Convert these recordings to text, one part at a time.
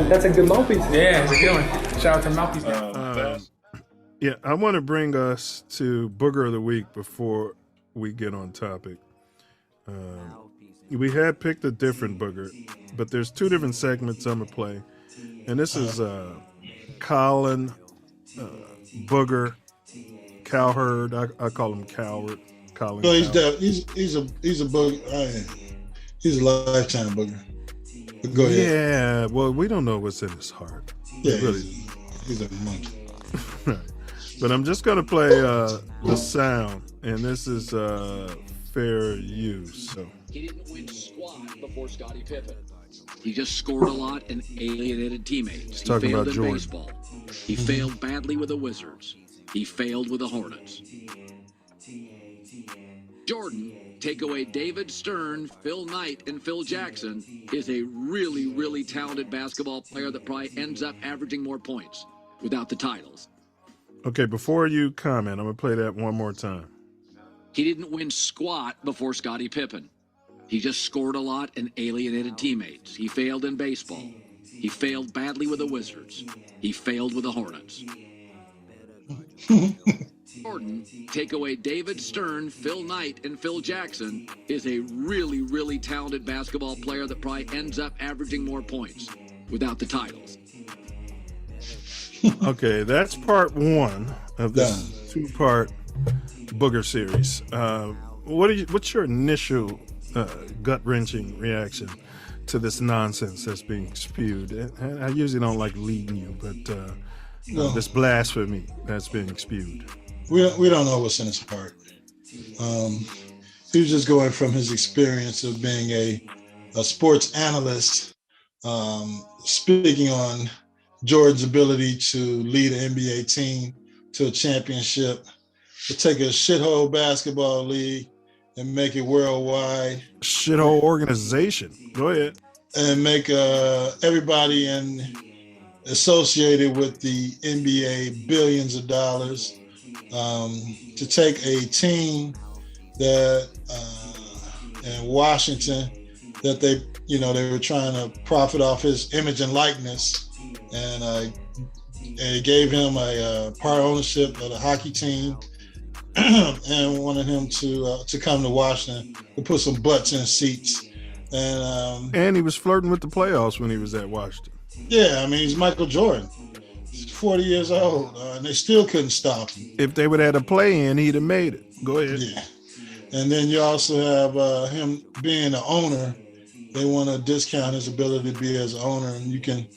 That's a good mouthpiece. Yeah, it's a good one. Shout out to Mouthpiece guy. Yeah, I want to bring us to Booger of the Week before we get on topic. We had picked a different Booger, but there's two different segments I'm going to play. And this is Colin Booger Cowherd. I call him Cowherd. Colin. No, Cowherd. he's a booger. He's a lifetime booger. But go ahead. Yeah, well, we don't know what's in his heart. Yeah, Really. he's a monkey. Right. But I'm just gonna play the sound, and this is fair use. So he didn't win squat before Scottie Pippen. He just scored a lot and alienated teammates. He talking failed about in Jordan. baseball. He failed badly with the Wizards. He failed with the Hornets. Jordan, take away David Stern, Phil Knight, and Phil Jackson, is a really, really talented basketball player that probably ends up averaging more points without the titles. Okay, before you comment, I'm gonna play that one more time. He didn't win squat before Scottie Pippen. He just scored a lot and alienated teammates. He failed in baseball. He failed badly with the Wizards. He failed with the Hornets. Jordan, take away David Stern, Phil Knight, and Phil Jackson, is a really, really talented basketball player that probably ends up averaging more points without the titles. Okay, that's part one of this two-part Booger series. What's your initial gut-wrenching reaction to this nonsense that's being spewed? I usually don't like leading you, but this blasphemy that's being spewed. We don't know what's in his heart. He was just going from his experience of being a sports analyst, speaking on Jordan's ability to lead an NBA team to a championship, to take a shithole basketball league and make it worldwide. Shithole organization. Go ahead. And make everybody associated with the NBA billions of dollars. To take a team that in Washington that they were trying to profit off his image and likeness, and it gave him a part ownership of the hockey team, and wanted him to come to Washington to put some butts in seats, and he was flirting with the playoffs when he was at Washington. Yeah, I mean, he's Michael Jordan. He's 40 years old, and they still couldn't stop him. If they would have had a play-in, he'd have made it. Go ahead. Yeah. And then you also have him being the owner. They want to discount his ability to be as an owner, and you can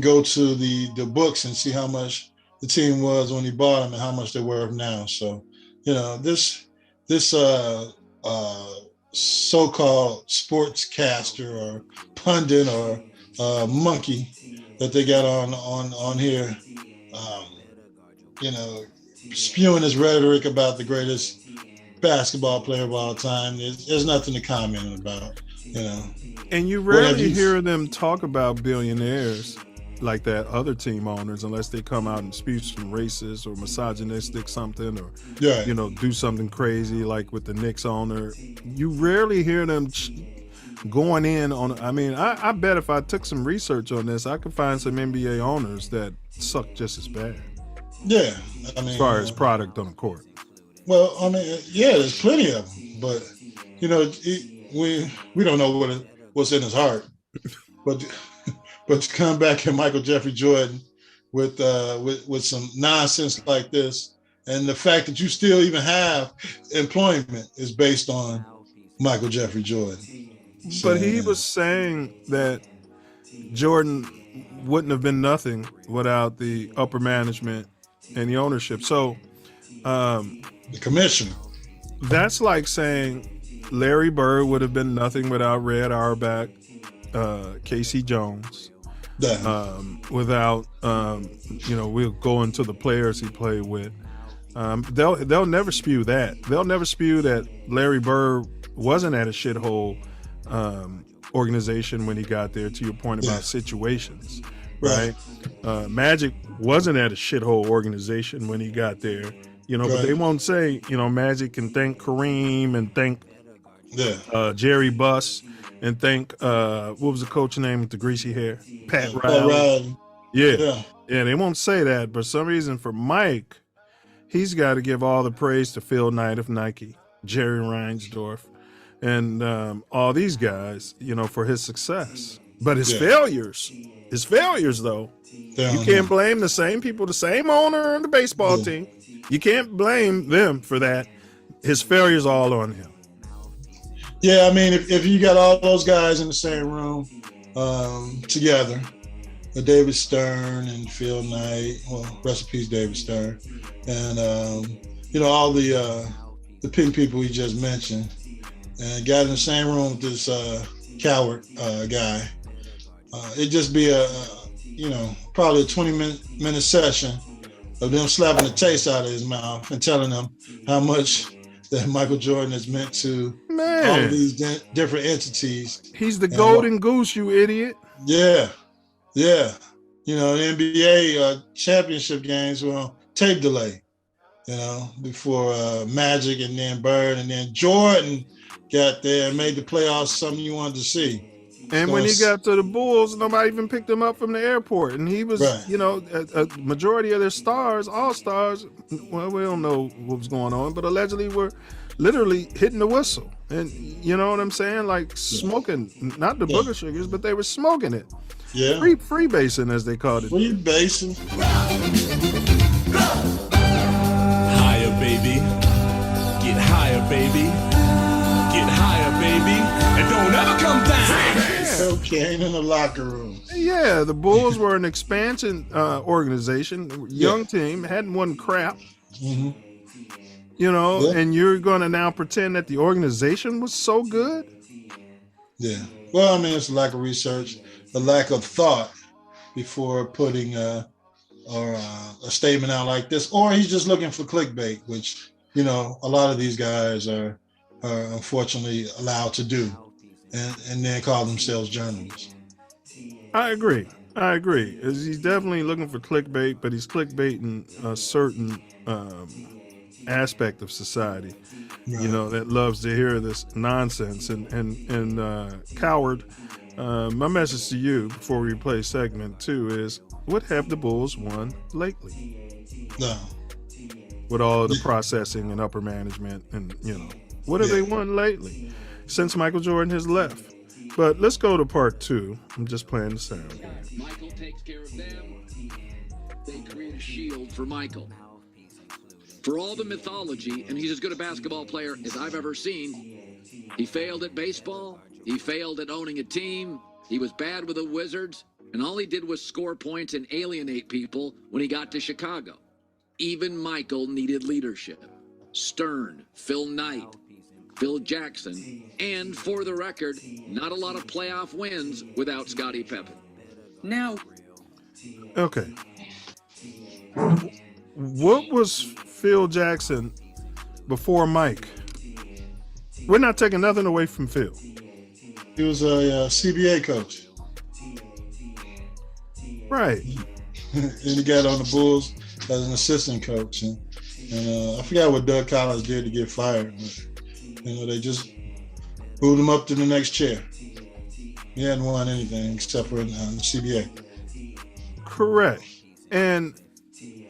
go to the books and see how much the team was when he bought them and how much they're worth now. So, this so-called sportscaster or pundit or monkey that they got on here, spewing his rhetoric about the greatest basketball player of all time. There's nothing to comment about, And you rarely hear them talk about billionaires like that, other team owners, unless they come out and spew some racist or misogynistic something, or do something crazy like with the Knicks owner. You rarely hear them going in on. I mean, I bet if I took some research on this, I could find some NBA owners that suck just as bad. Yeah, I mean, as far as product on the court. Well, I mean, yeah, there's plenty of them, but we don't know what's in his heart. But to come back at Michael Jeffrey Jordan with some nonsense like this, and the fact that you still even have employment is based on Michael Jeffrey Jordan. But he was saying that Jordan wouldn't have been nothing without the upper management and the ownership. So the commissioner. That's like saying Larry Bird would have been nothing without Red Auerbach, Casey Jones. Without we'll go into the players he played with. They'll never spew that. They'll never spew that Larry Bird wasn't at a shithole organization when he got there, to your point about situations, right? Magic wasn't at a shithole organization when he got there, but they won't say, Magic can thank Kareem and thank Jerry Buss and thank what was the coach name with the greasy hair? Pat Pat Riley. Riley. Yeah. They won't say that, but for some reason for Mike, he's got to give all the praise to Phil Knight of Nike, Jerry Reinsdorf, and all these guys, for his success. But his failures though, you can't blame the same people, the same owner of the baseball team. You can't blame them for that. His failures all on him. Yeah, I mean, if you got all those guys in the same room together, David Stern and Phil Knight, well, rest in peace, David Stern, and all the people we just mentioned, and got in the same room with this Cowherd guy, it'd just be probably a 20-minute session of them slapping the taste out of his mouth and telling him how much that Michael Jordan has meant to all of these different entities. He's the golden goose, you idiot. Yeah. The NBA championship games were on tape delay, before Magic and then Bird and then Jordan got there and made the playoffs something you wanted to see. And when he got to the Bulls, nobody even picked him up from the airport. And he was, a majority of their stars, all stars, well, we don't know what was going on, but allegedly were literally hitting the whistle. And you know what I'm saying? Like smoking, not the booger sugars, but they were smoking it. Yeah. Free basing, as they called it. Free basing. Higher, baby. Get higher, baby. Get higher, baby. And don't ever come down. Cocaine in the locker room. Yeah, the Bulls were an expansion organization, young team, hadn't won crap. Mm-hmm. And you're going to now pretend that the organization was so good? Yeah. Well, I mean, it's a lack of research, a lack of thought before putting a statement out like this, or he's just looking for clickbait, which, a lot of these guys are unfortunately allowed to do, and then call themselves journalists. I agree. He's definitely looking for clickbait, but he's clickbaiting a certain aspect of society, that loves to hear this nonsense. And Cowherd, my message to you before we play segment 2 is, what have the Bulls won lately? No. With all of the processing and upper management, and what have they won lately since Michael Jordan has left? But let's go to part 2. I'm just playing the sound. Michael takes care of them. They create a shield for Michael. For all the mythology, and he's as good a basketball player as I've ever seen, he failed at baseball. He failed at owning a team. He was bad with the Wizards. And all he did was score points and alienate people when he got to Chicago. Even Michael needed leadership. Stern, Phil Knight, Phil Jackson, and for the record, not a lot of playoff wins without Scottie Pippen. Now, okay. What was Phil Jackson before Mike? We're not taking nothing away from Phil. He was a CBA coach. Right. And he got on the Bulls as an assistant coach. And I forgot what Doug Collins did to get fired. But, they just moved him up to the next chair. He hadn't won anything except for the CBA. Correct. And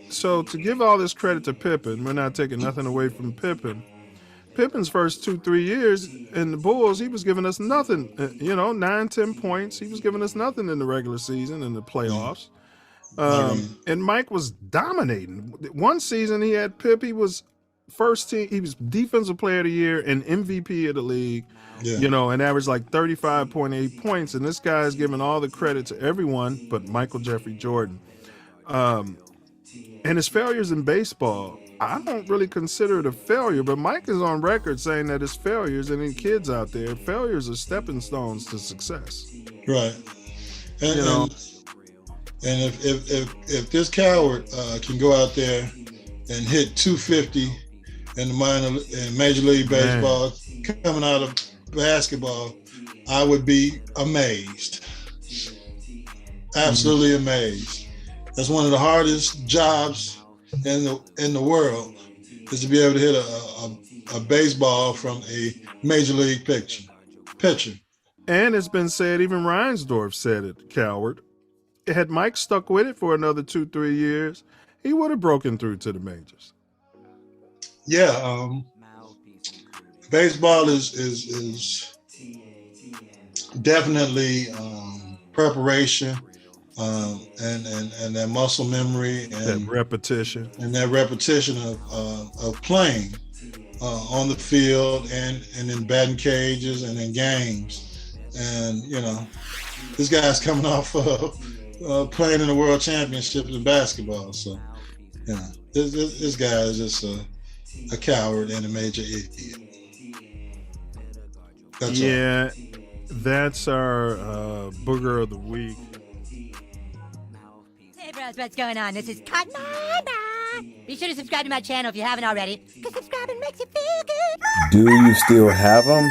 so to give all this credit to Pippen, we're not taking nothing away from Pippen. Pippen's first 2-3 years in the Bulls, he was giving us nothing, 9-10 points. He was giving us nothing in the regular season and the playoffs. And Mike was dominating. One season he had Pip, he was first team, he was defensive player of the year and MVP of the league, and averaged like 35.8 points. And this guy is giving all the credit to everyone but Michael Jeffrey Jordan. And his failures in baseball, I don't really consider it a failure, but Mike is on record saying that his failures, and any kids out there, failures are stepping stones to success. Right. And if this Cowherd can go out there and hit 250 in Major League Baseball, coming out of basketball, I would be amazed. Absolutely amazed. That's one of the hardest jobs in the world, is to be able to hit a baseball from a Major League pitcher. And it's been said, even Reinsdorf said it, Cowherd. Had Mike stuck with it for another 2-3 years, he would have broken through to the majors. Yeah, baseball is definitely preparation and that muscle memory and that repetition of playing on the field and in batting cages and in games. And this guy's coming off playing in the World Championship in basketball. So this guy is just a coward and a major idiot. That's our Booger of the Week. Hey bros, what's going on? This is Cotton. Be sure to subscribe to my channel if you haven't already, because subscribing makes you feel good. Do you still have them?